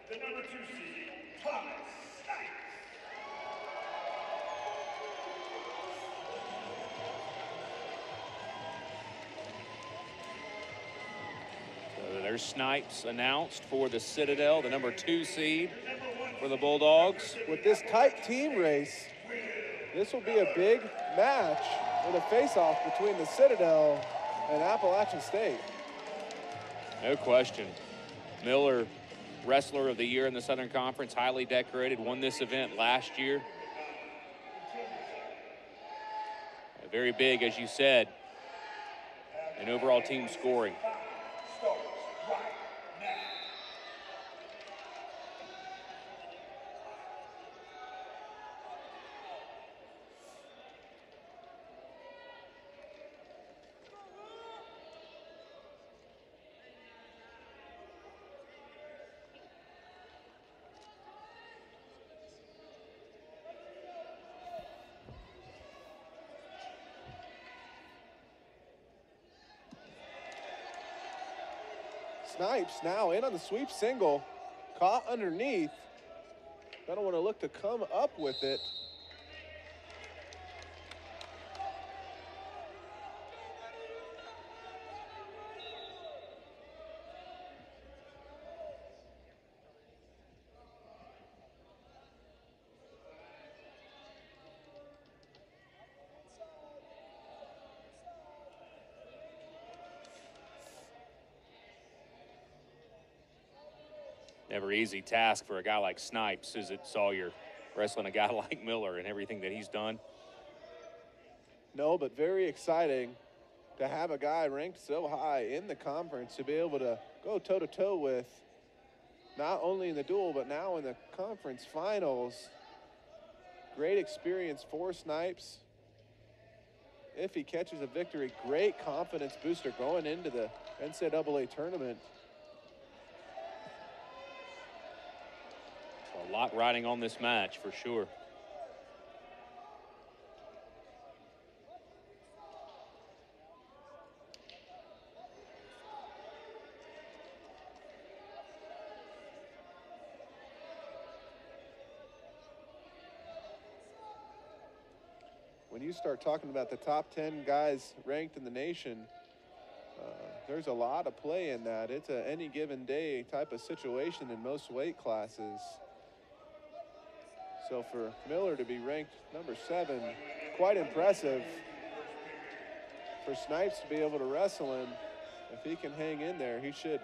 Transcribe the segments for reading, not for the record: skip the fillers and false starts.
the number 2 seed, Thomas Snipes. So there's Snipes announced for the Citadel, the number 2 seed for the Bulldogs. With this tight team race, this will be a big match with a face-off between the Citadel and Appalachian State. No question. Miller, Wrestler of the Year in the Southern Conference, highly decorated, won this event last year. Very big, as you said, in overall team scoring. Snipes now in on the sweep single, caught underneath. Gonna want to look to come up with it. Never easy task for a guy like Snipes, is it, Sawyer, wrestling a guy like Miller and everything that he's done? No, but very exciting to have a guy ranked so high in the conference to be able to go toe-to-toe with, not only in the duel, but now in the conference finals. Great experience for Snipes. If he catches a victory, great confidence booster going into the NCAA tournament. A lot riding on this match for sure. When you start talking about the top 10 guys ranked in the nation, there's a lot of play in that. It's a any given day type of situation in most weight classes. So for Miller to be ranked number 7, quite impressive. For Snipes to be able to wrestle him, if he can hang in there, he should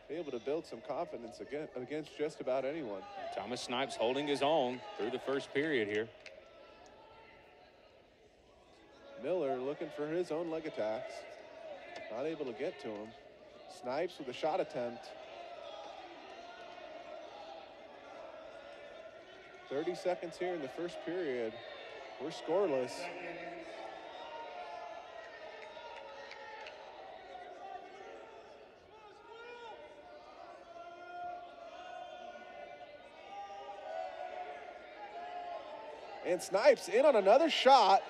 be able to build some confidence against just about anyone. Thomas Snipes holding his own through the first period here. Miller looking for his own leg attacks. Not able to get to him. Snipes with a shot attempt. 30 seconds here in the first period. We're scoreless. And Snipes in on another shot.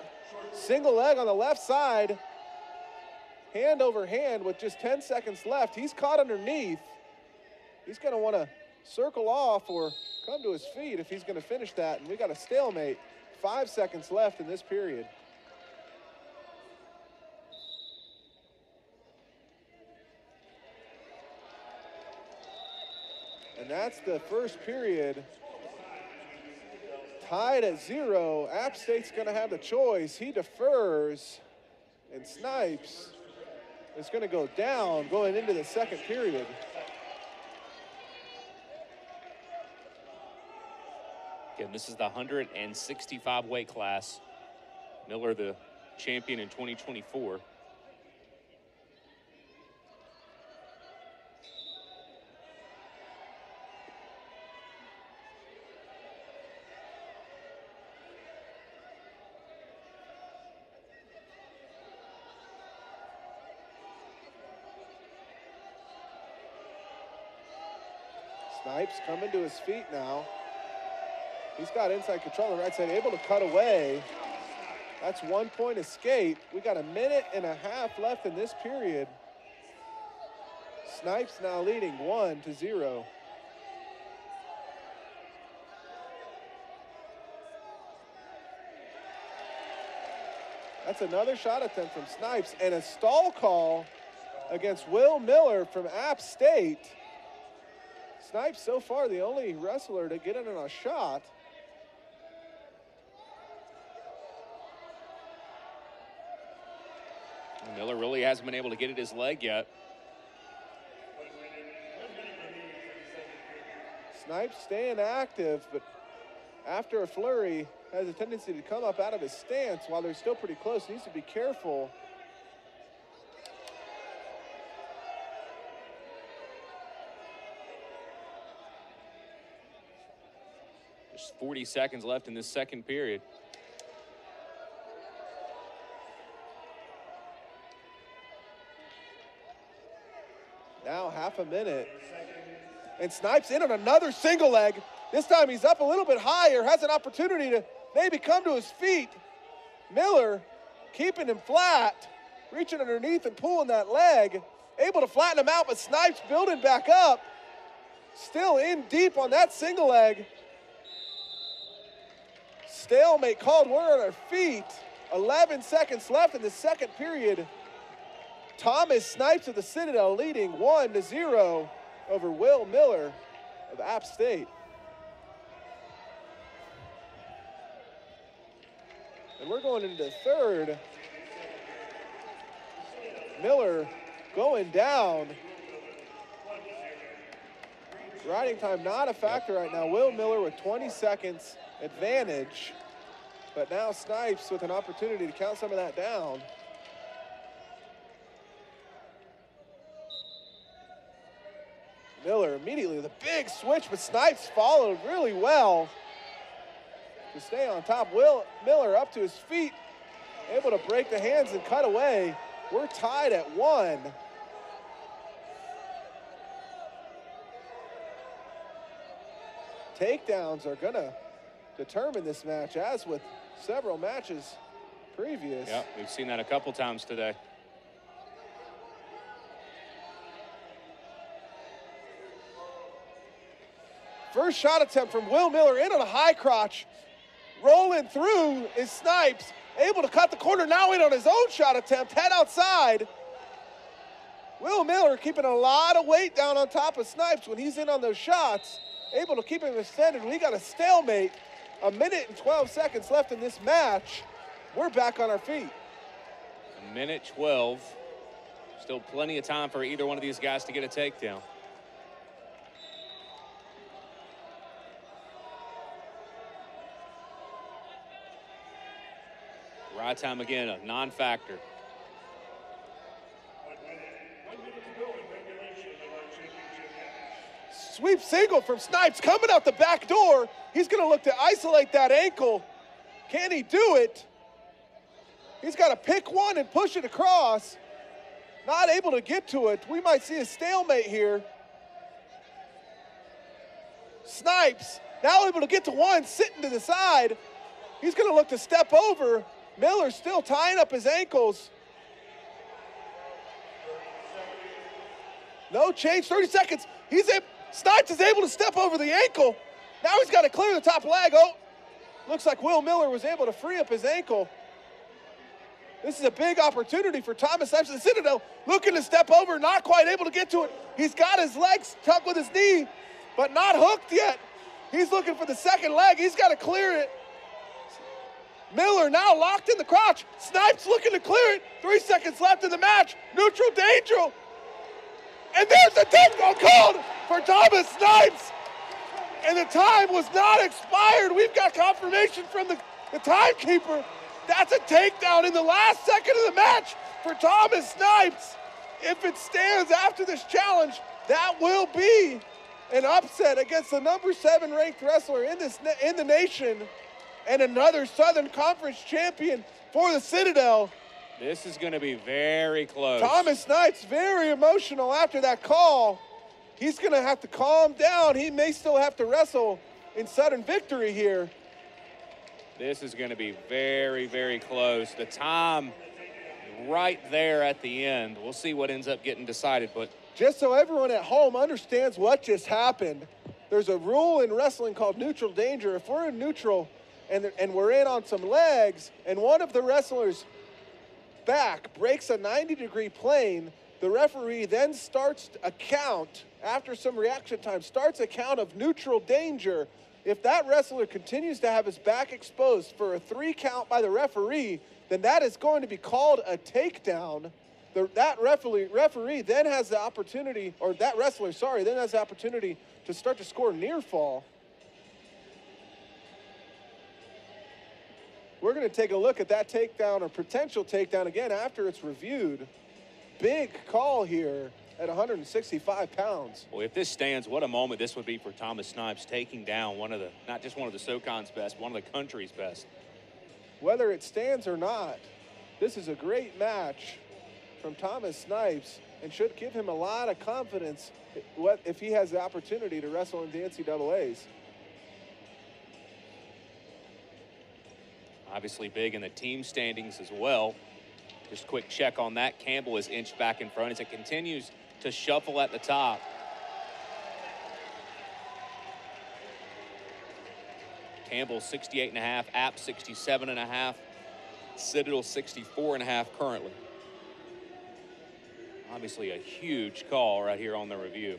Single leg on the left side. Hand over hand with just 10 seconds left. He's caught underneath. He's going to want to circle off or come to his feet if he's going to finish that. And we got a stalemate. 5 seconds left in this period. And that's the first period. Tied at 0. App State's going to have the choice. He defers. And Snipes is going to go down going into the second period. Again, this is the 165 weight class. Miller, the champion in 2024. Snipes coming to his feet now. He's got inside control on the right side, able to cut away. That's 1 point escape. We got a minute and a half left in this period. Snipes now leading 1-0. That's another shot attempt from Snipes, and a stall call against Will Miller from App State. Snipes so far the only wrestler to get in on a shot. Miller really hasn't been able to get at his leg yet. Snipes staying active, but after a flurry, has a tendency to come up out of his stance while they're still pretty close. Needs to be careful. There's 40 seconds left in this second period. Now half a minute. And Snipes in on another single leg. This time he's up a little bit higher, has an opportunity to maybe come to his feet. Miller keeping him flat, reaching underneath and pulling that leg. Able to flatten him out, but Snipes building back up. Still in deep on that single leg. Stalemate called. We're on our feet. 11 seconds left in the second period. Thomas Snipes of the Citadel leading 1-0 over Will Miller of App State. And we're going into the third. Miller going down. Riding time not a factor right now. Will Miller with 20 seconds advantage. But now Snipes with an opportunity to count some of that down. Miller immediately with a big switch, but Snipes followed really well to stay on top. Will Miller up to his feet, able to break the hands and cut away. We're tied at 1. Takedowns are gonna determine this match, as with several matches previous. Yeah, we've seen that a couple times today. First shot attempt from Will Miller in on a high crotch. Rolling through is Snipes, able to cut the corner, now in on his own shot attempt, head outside. Will Miller keeping a lot of weight down on top of Snipes when he's in on those shots, able to keep him extended. We got a stalemate, 1 minute and 12 seconds left in this match. We're back on our feet. 1:12. Still plenty of time for either one of these guys to get a takedown. Ride time again, a non-factor. 1 minute to go in regulation of our championship match. Sweep single from Snipes coming out the back door. He's gonna look to isolate that ankle. Can he do it? He's got to pick one and push it across. Not able to get to it. We might see a stalemate here. Snipes now able to get to one, sitting to the side. He's gonna look to step over. Miller still tying up his ankles. No change, 30 seconds. Snipes is able to step over the ankle. Now he's got to clear the top leg. Oh, looks like Will Miller was able to free up his ankle. This is a big opportunity for Thomas Snipes of the Citadel, looking to step over, not quite able to get to it. He's got his legs tucked with his knee, but not hooked yet. He's looking for the second leg. He's got to clear it. Miller now locked in the crotch. Snipes looking to clear it. 3 seconds left in the match. Neutral danger. And there's the takedown called for Thomas Snipes. And the time was not expired. We've got confirmation from the timekeeper. That's a takedown in the last second of the match for Thomas Snipes. If it stands after this challenge, that will be an upset against the number 7 ranked wrestler in the nation, and another Southern Conference champion for the Citadel. This is going to be very close. Thomas Snipes very emotional after that call. He's going to have to calm down. He may still have to wrestle in Southern victory here. This is going to be very, very close. The time right there at the end. We'll see what ends up getting decided, but just so everyone at home understands what just happened, there's a rule in wrestling called neutral danger. If we're in neutral and we're in on some legs and one of the wrestlers back, breaks a 90-degree plane. The referee then starts a count, after some reaction time, starts a count of neutral danger. If that wrestler continues to have his back exposed for a 3 count by the referee, then that is going to be called a takedown. That referee then has the opportunity, or that wrestler, sorry, then has the opportunity to start to score near fall. We're going to take a look at that takedown or potential takedown again after it's reviewed. Big call here at 165 pounds. Well, if this stands, what a moment this would be for Thomas Snipes, taking down one of the, not just one of the SoCon's best, one of the country's best. Whether it stands or not, this is a great match from Thomas Snipes and should give him a lot of confidence if he has the opportunity to wrestle in the NCAAs. Obviously big in the team standings as well. Just a quick check on that. Campbell is inched back in front as it continues to shuffle at the top. Campbell 68.5, App 67.5, Citadel 64.5 currently. Obviously a huge call right here on the review.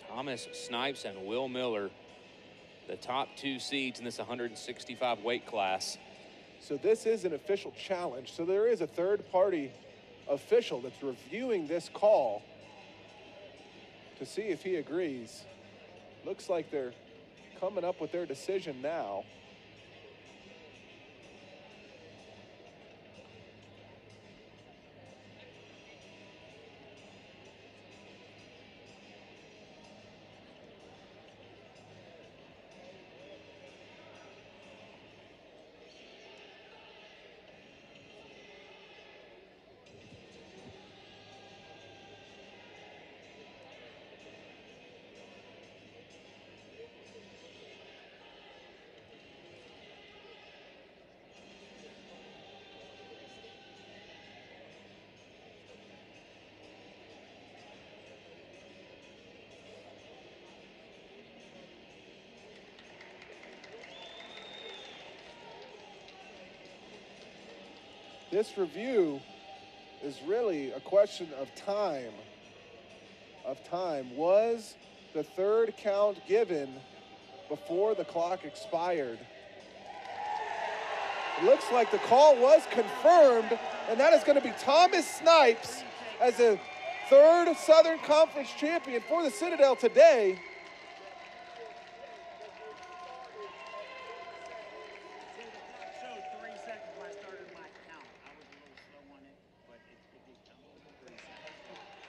Thomas Snipes and Will Miller, the top 2 seeds in this 165 weight class. So this is an official challenge. So there is a third-party official that's reviewing this call to see if he agrees. Looks like they're coming up with their decision now. This review is really a question of time. Was the 3rd count given before the clock expired? It looks like the call was confirmed, and that is going to be Thomas Snipes as a 3rd Southern Conference champion for the Citadel today.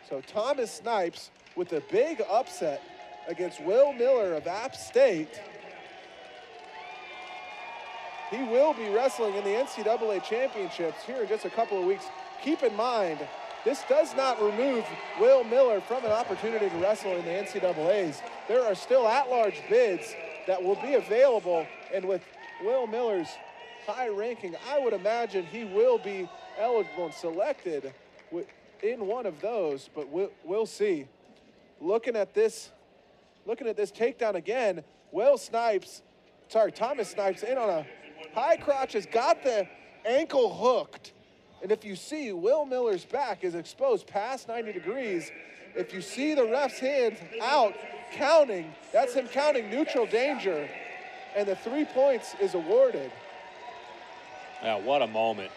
So Thomas Snipes with a big upset against Will Miller of App State. He will be wrestling in the NCAA championships here in just a couple of weeks. Keep in mind, this does not remove Will Miller from an opportunity to wrestle in the NCAAs. There are still at-large bids that will be available, and with Will Miller's high ranking, I would imagine he will be eligible and selected in one of those, but we'll see. Looking at this takedown again, Thomas Snipes in on a high crotch, has got the ankle hooked. And if you see, Will Miller's back is exposed past 90 degrees. If you see the ref's hand out counting, that's him counting neutral danger, and the 3 points is awarded. Yeah, what a moment.